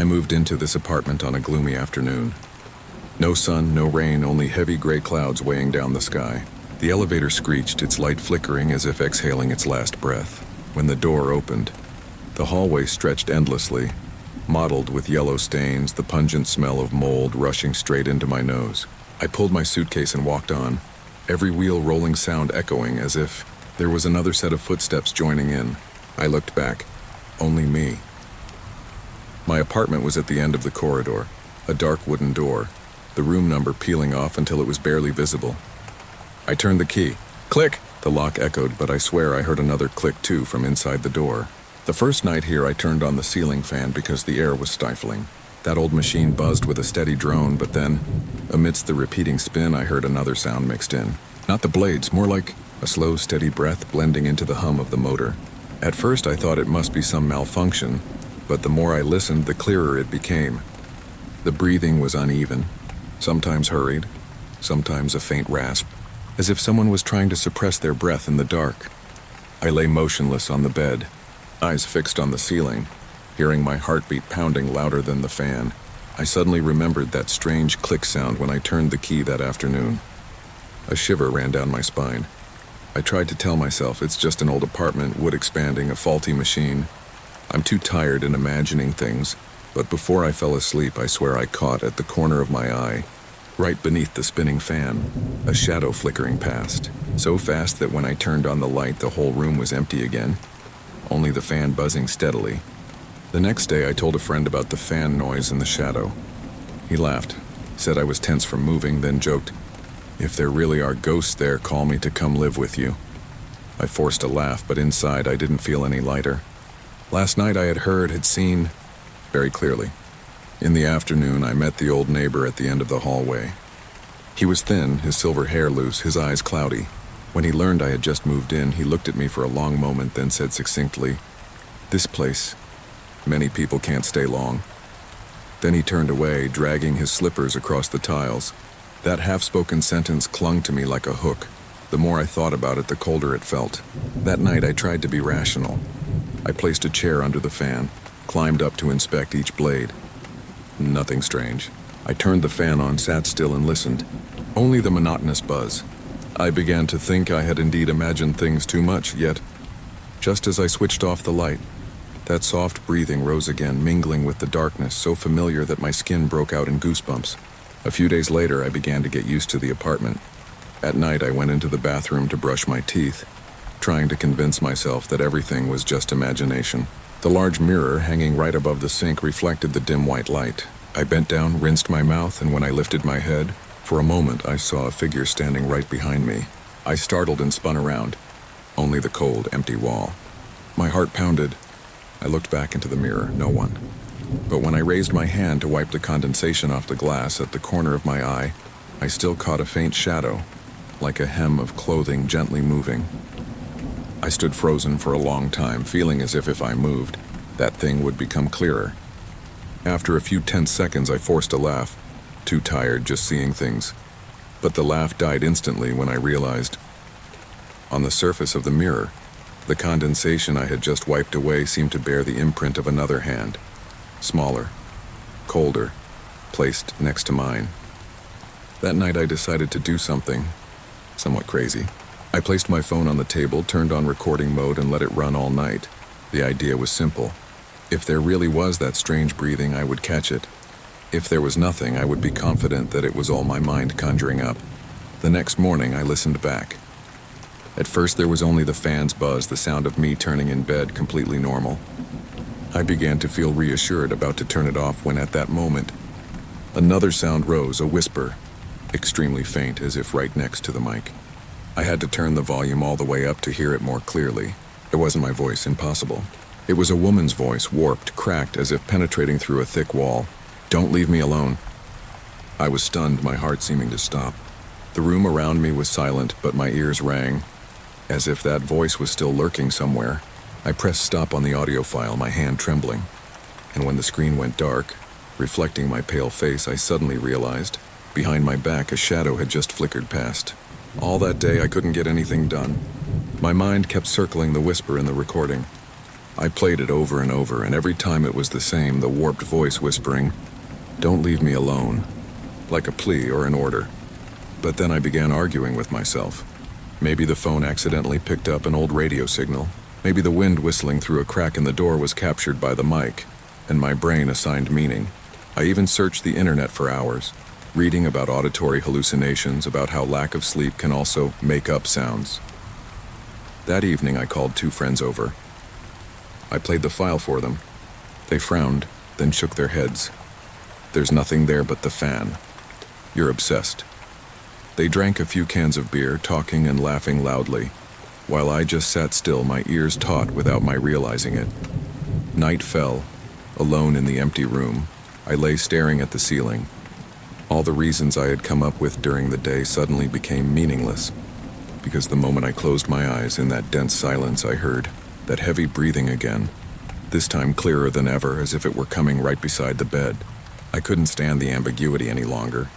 I moved into this apartment on a gloomy afternoon. No sun, no rain, only heavy gray clouds weighing down the sky. The elevator screeched, its light flickering as if exhaling its last breath. When the door opened, the hallway stretched endlessly, mottled with yellow stains, the pungent smell of mold rushing straight into my nose. I pulled my suitcase and walked on, every wheel rolling sound echoing as if there was another set of footsteps joining in. I looked back. Only me. My apartment was at the end of the corridor, a dark wooden door, the room number peeling off until it was barely visible. I turned the key. Click! The lock echoed, but I swear I heard another click too from inside the door. The first night here I turned on the ceiling fan because the air was stifling. That old machine buzzed with a steady drone, but then, amidst the repeating spin, I heard another sound mixed in. Not the blades, more like a slow, steady breath blending into the hum of the motor. At first I thought it must be some malfunction, but the more I listened, the clearer it became. The breathing was uneven, sometimes hurried, sometimes a faint rasp, as if someone was trying to suppress their breath in the dark. I lay motionless on the bed, eyes fixed on the ceiling, hearing my heartbeat pounding louder than the fan. I suddenly remembered that strange click sound when I turned the key that afternoon. A shiver ran down my spine. I tried to tell myself it's just an old apartment, wood expanding, a faulty machine. I'm too tired in imagining things, but before I fell asleep, I swear I caught at the corner of my eye, right beneath the spinning fan, a shadow flickering past, so fast that when I turned on the light, the whole room was empty again, only the fan buzzing steadily. The next day, I told a friend about the fan noise and the shadow. He laughed, said I was tense from moving, then joked, "If there really are ghosts there, call me to come live with you." I forced a laugh, but inside I didn't feel any lighter. Last night I had seen, very clearly. In the afternoon, I met the old neighbor at the end of the hallway. He was thin, his silver hair loose, his eyes cloudy. When he learned I had just moved in, he looked at me for a long moment, then said succinctly, "This place, many people can't stay long." Then he turned away, dragging his slippers across the tiles. That half-spoken sentence clung to me like a hook. The more I thought about it, the colder it felt. That night I tried to be rational. I placed a chair under the fan, climbed up to inspect each blade. Nothing strange. I turned the fan on, sat still and listened. Only the monotonous buzz. I began to think I had indeed imagined things too much, yet, just as I switched off the light, that soft breathing rose again, mingling with the darkness, so familiar that my skin broke out in goosebumps. A few days later, I began to get used to the apartment. At night, I went into the bathroom to brush my teeth, trying to convince myself that everything was just imagination. The large mirror hanging right above the sink reflected the dim white light. I bent down, rinsed my mouth, and when I lifted my head, for a moment I saw a figure standing right behind me. I startled and spun around. Only the cold, empty wall. My heart pounded. I looked back into the mirror, no one. But when I raised my hand to wipe the condensation off the glass at the corner of my eye, I still caught a faint shadow, like a hem of clothing gently moving. I stood frozen for a long time, feeling as if I moved, that thing would become clearer. After a few tense seconds, I forced a laugh, too tired just seeing things. But the laugh died instantly when I realized, on the surface of the mirror, the condensation I had just wiped away seemed to bear the imprint of another hand, smaller, colder, placed next to mine. That night I decided to do something somewhat crazy. I placed my phone on the table, turned on recording mode, and let it run all night. The idea was simple. If there really was that strange breathing, I would catch it. If there was nothing, I would be confident that it was all my mind conjuring up. The next morning, I listened back. At first, there was only the fan's buzz, the sound of me turning in bed, completely normal. I began to feel reassured, about to turn it off, when at that moment, another sound rose, a whisper, extremely faint, as if right next to the mic. I had to turn the volume all the way up to hear it more clearly. It wasn't my voice, impossible. It was a woman's voice, warped, cracked, as if penetrating through a thick wall. "Don't leave me alone." I was stunned, my heart seeming to stop. The room around me was silent, but my ears rang, as if that voice was still lurking somewhere. I pressed stop on the audio file, my hand trembling. And when the screen went dark, reflecting my pale face, I suddenly realized, behind my back, a shadow had just flickered past. All that day, I couldn't get anything done. My mind kept circling the whisper in the recording. I played it over and over, and every time it was the same, the warped voice whispering, "Don't leave me alone," like a plea or an order. But then I began arguing with myself. Maybe the phone accidentally picked up an old radio signal. Maybe the wind whistling through a crack in the door was captured by the mic, and my brain assigned meaning. I even searched the internet for hours, reading about auditory hallucinations, about how lack of sleep can also make up sounds. That evening I called 2 friends over. I played the file for them. They frowned, then shook their heads. "There's nothing there but the fan. You're obsessed." They drank a few cans of beer, talking and laughing loudly, while I just sat still, my ears taut without my realizing it. Night fell. Alone in the empty room, I lay staring at the ceiling. All the reasons I had come up with during the day suddenly became meaningless, because the moment I closed my eyes in that dense silence, I heard that heavy breathing again, this time clearer than ever, as if it were coming right beside the bed. I couldn't stand the ambiguity any longer.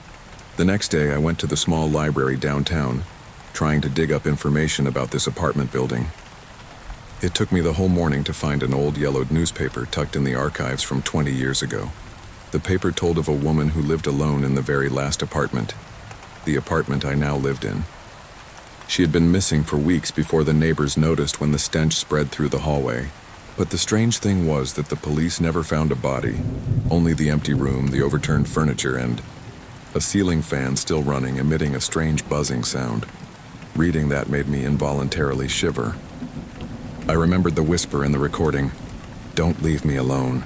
The next day, I went to the small library downtown, trying to dig up information about this apartment building. It took me the whole morning to find an old yellowed newspaper tucked in the archives from 20 years ago. The paper told of a woman who lived alone in the very last apartment, the apartment I now lived in. She had been missing for weeks before the neighbors noticed when the stench spread through the hallway. But the strange thing was that the police never found a body, only the empty room, the overturned furniture, and a ceiling fan still running, emitting a strange buzzing sound. Reading that made me involuntarily shiver. I remembered the whisper in the recording, "Don't leave me alone."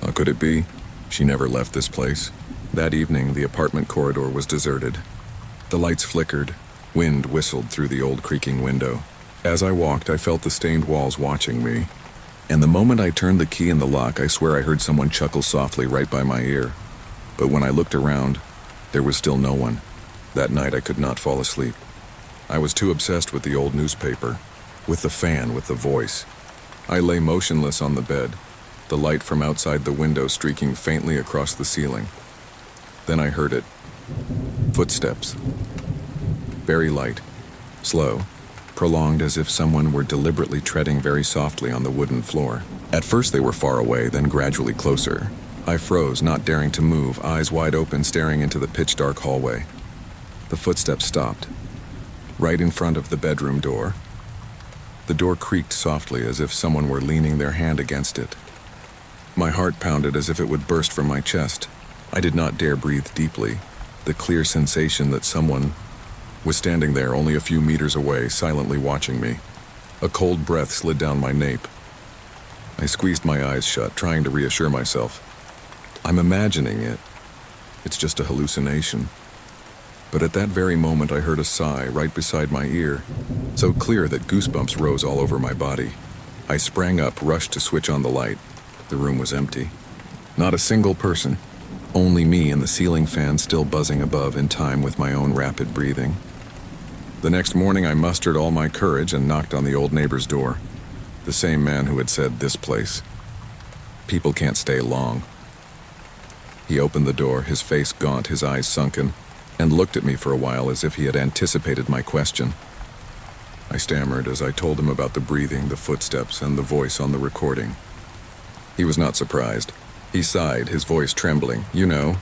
How could it be? She never left this place. That evening, the apartment corridor was deserted. The lights flickered. Wind whistled through the old creaking window. As I walked, I felt the stained walls watching me. And the moment I turned the key in the lock, I swear I heard someone chuckle softly right by my ear. But when I looked around, there was still no one. That night, I could not fall asleep. I was too obsessed with the old newspaper, with the fan, with the voice. I lay motionless on the bed, the light from outside the window streaking faintly across the ceiling. Then I heard it. Footsteps. Very light, slow, prolonged, as if someone were deliberately treading very softly on the wooden floor. At first they were far away, then gradually closer. I froze, not daring to move, eyes wide open, staring into the pitch-dark hallway. The footsteps stopped, right in front of the bedroom door. The door creaked softly, as if someone were leaning their hand against it. My heart pounded as if it would burst from my chest. I did not dare breathe deeply. The clear sensation that someone was standing there only a few meters away, silently watching me. A cold breath slid down my nape. I squeezed my eyes shut, trying to reassure myself. I'm imagining it. It's just a hallucination. But at that very moment, I heard a sigh right beside my ear, so clear that goosebumps rose all over my body. I sprang up, rushed to switch on the light. The room was empty. Not a single person. Only me and the ceiling fan still buzzing above in time with my own rapid breathing. The next morning, I mustered all my courage and knocked on the old neighbor's door. The same man who had said, "This place. People can't stay long." He opened the door, his face gaunt, his eyes sunken, and looked at me for a while as if he had anticipated my question. I stammered as I told him about the breathing, the footsteps, and the voice on the recording. He was not surprised. He sighed, his voice trembling. "You know,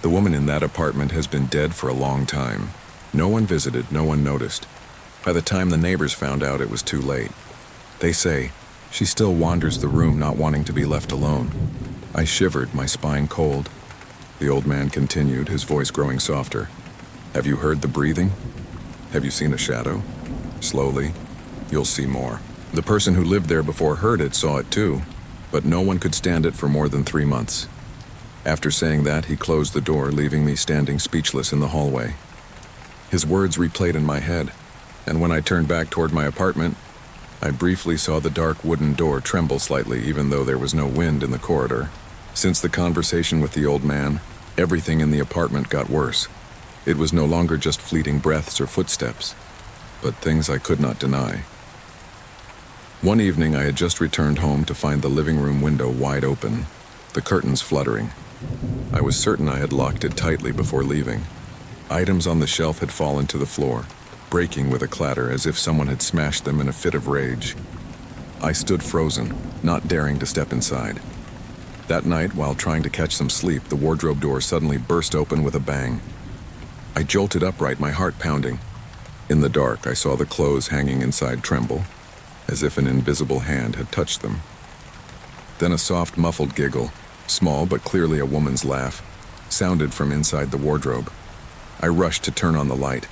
the woman in that apartment has been dead for a long time. No one visited, no one noticed. By the time the neighbors found out, it was too late. They say she still wanders the room, not wanting to be left alone." I shivered, my spine cold. The old man continued, his voice growing softer. "Have you heard the breathing? Have you seen a shadow? Slowly, you'll see more. The person who lived there before heard it, saw it too, but no one could stand it for more than 3 months." After saying that, he closed the door, leaving me standing speechless in the hallway. His words replayed in my head, and when I turned back toward my apartment, I briefly saw the dark wooden door tremble slightly, even though there was no wind in the corridor. Since the conversation with the old man, everything in the apartment got worse. It was no longer just fleeting breaths or footsteps, but things I could not deny. One evening, I had just returned home to find the living room window wide open, the curtains fluttering. I was certain I had locked it tightly before leaving. Items on the shelf had fallen to the floor, breaking with a clatter as if someone had smashed them in a fit of rage. I stood frozen, not daring to step inside. That night, while trying to catch some sleep, the wardrobe door suddenly burst open with a bang. I jolted upright, my heart pounding. In the dark, I saw the clothes hanging inside tremble, as if an invisible hand had touched them. Then a soft, muffled giggle, small but clearly a woman's laugh, sounded from inside the wardrobe. I rushed to turn on the light.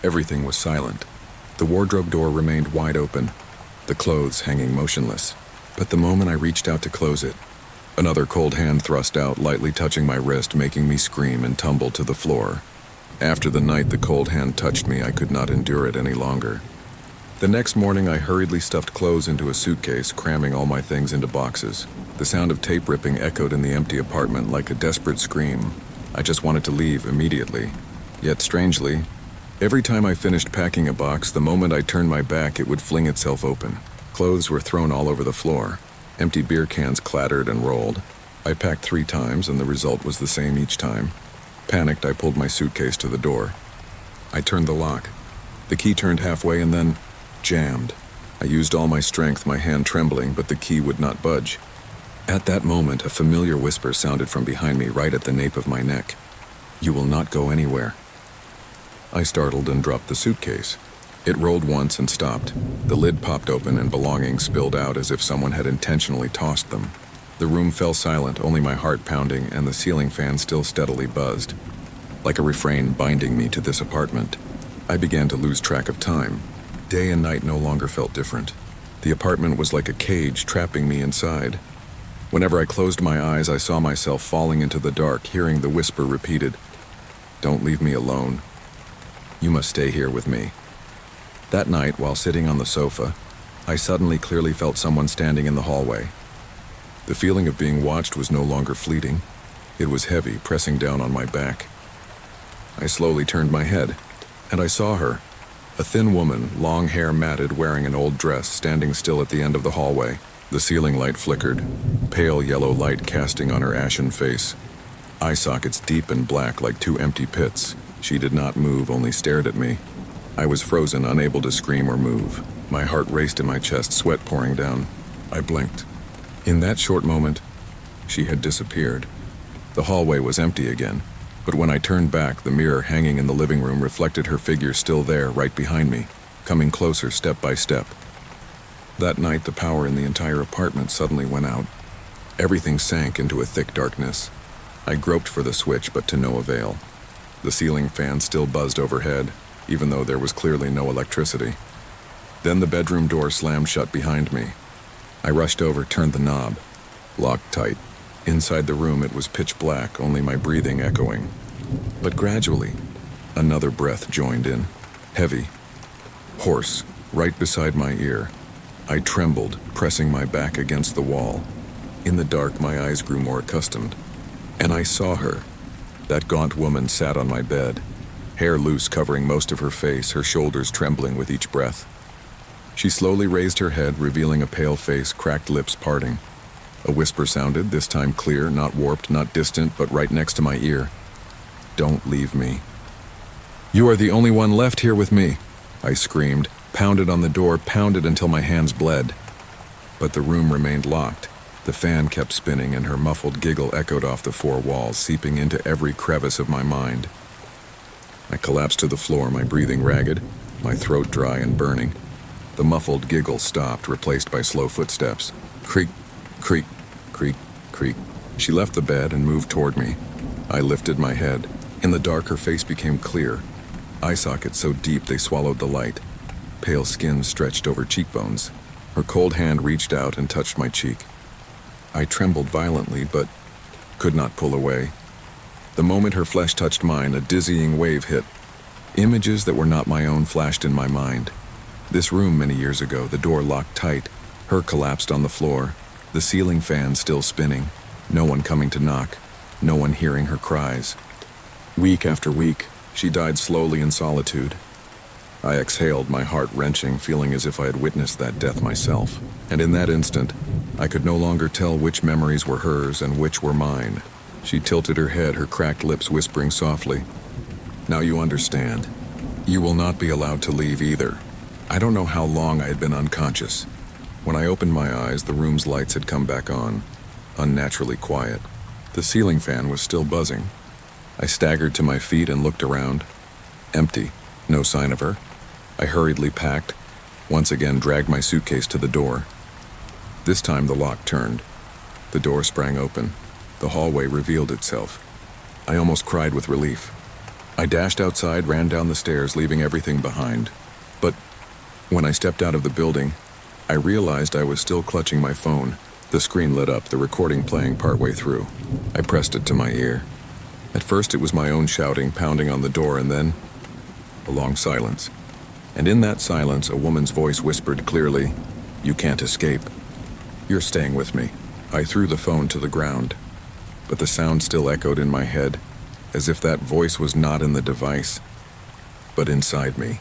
Everything was silent. The wardrobe door remained wide open, the clothes hanging motionless. But the moment I reached out to close it, another cold hand thrust out, lightly touching my wrist, making me scream and tumble to the floor. After the night the cold hand touched me, I could not endure it any longer. The next morning, I hurriedly stuffed clothes into a suitcase, cramming all my things into boxes. The sound of tape ripping echoed in the empty apartment like a desperate scream. I just wanted to leave immediately. Yet strangely, every time I finished packing a box, the moment I turned my back, it would fling itself open. Clothes were thrown all over the floor. Empty beer cans clattered and rolled. I packed 3 times, and the result was the same each time. Panicked, I pulled my suitcase to the door. I turned the lock. The key turned halfway and then jammed. I used all my strength, my hand trembling, but the key would not budge. At that moment, a familiar whisper sounded from behind me, right at the nape of my neck. "You will not go anywhere." I startled and dropped the suitcase. It rolled once and stopped. The lid popped open and belongings spilled out as if someone had intentionally tossed them. The room fell silent, only my heart pounding, and the ceiling fan still steadily buzzed. Like a refrain binding me to this apartment, I began to lose track of time. Day and night no longer felt different. The apartment was like a cage trapping me inside. Whenever I closed my eyes, I saw myself falling into the dark, hearing the whisper repeated, "Don't leave me alone. You must stay here with me." That night, while sitting on the sofa, I suddenly clearly felt someone standing in the hallway. The feeling of being watched was no longer fleeting. It was heavy, pressing down on my back. I slowly turned my head, and I saw her. A thin woman, long hair matted, wearing an old dress, standing still at the end of the hallway. The ceiling light flickered, pale yellow light casting on her ashen face. Eye sockets deep and black like 2 empty pits. She did not move, only stared at me. I was frozen, unable to scream or move. My heart raced in my chest, sweat pouring down. I blinked. In that short moment, she had disappeared. The hallway was empty again. But when I turned back, the mirror hanging in the living room reflected her figure still there, right behind me, coming closer step by step. That night, the power in the entire apartment suddenly went out. Everything sank into a thick darkness. I groped for the switch, but to no avail. The ceiling fan still buzzed overhead, even though there was clearly no electricity. Then the bedroom door slammed shut behind me. I rushed over, turned the knob. Locked tight. Inside the room, it was pitch black, only my breathing echoing. But gradually, another breath joined in, heavy, hoarse, right beside my ear. I trembled, pressing my back against the wall. In the dark, my eyes grew more accustomed, and I saw her. That gaunt woman sat on my bed, hair loose covering most of her face, her shoulders trembling with each breath. She slowly raised her head, revealing a pale face, cracked lips parting. A whisper sounded, this time clear, not warped, not distant, but right next to my ear. "Don't leave me. You are the only one left here with me," I screamed, pounded on the door, pounded until my hands bled. But the room remained locked. The fan kept spinning, and her muffled giggle echoed off the 4 walls, seeping into every crevice of my mind. I collapsed to the floor, my breathing ragged, my throat dry and burning. The muffled giggle stopped, replaced by slow footsteps. Creak, creak, creak, creak. She left the bed and moved toward me. I lifted my head. In the dark, her face became clear. Eye sockets so deep they swallowed the light. Pale skin stretched over cheekbones. Her cold hand reached out and touched my cheek. I trembled violently, but could not pull away. The moment her flesh touched mine, a dizzying wave hit. Images that were not my own flashed in my mind. This room many years ago, the door locked tight, her collapsed on the floor, the ceiling fan still spinning, no one coming to knock, no one hearing her cries. Week after week, she died slowly in solitude. I exhaled, my heart wrenching, feeling as if I had witnessed that death myself. And in that instant, I could no longer tell which memories were hers and which were mine. She tilted her head, her cracked lips whispering softly, "Now you understand. You will not be allowed to leave either." I don't know how long I had been unconscious. When I opened my eyes, the room's lights had come back on, unnaturally quiet. The ceiling fan was still buzzing. I staggered to my feet and looked around. Empty, no sign of her. I hurriedly packed, once again dragged my suitcase to the door. This time the lock turned. The door sprang open. The hallway revealed itself. I almost cried with relief. I dashed outside, ran down the stairs, leaving everything behind. But when I stepped out of the building, I realized I was still clutching my phone. The screen lit up, the recording playing partway through. I pressed it to my ear. At first it was my own shouting, pounding on the door, and then a long silence. And in that silence, a woman's voice whispered clearly, "You can't escape. You're staying with me." I threw the phone to the ground, but the sound still echoed in my head, as if that voice was not in the device, but inside me.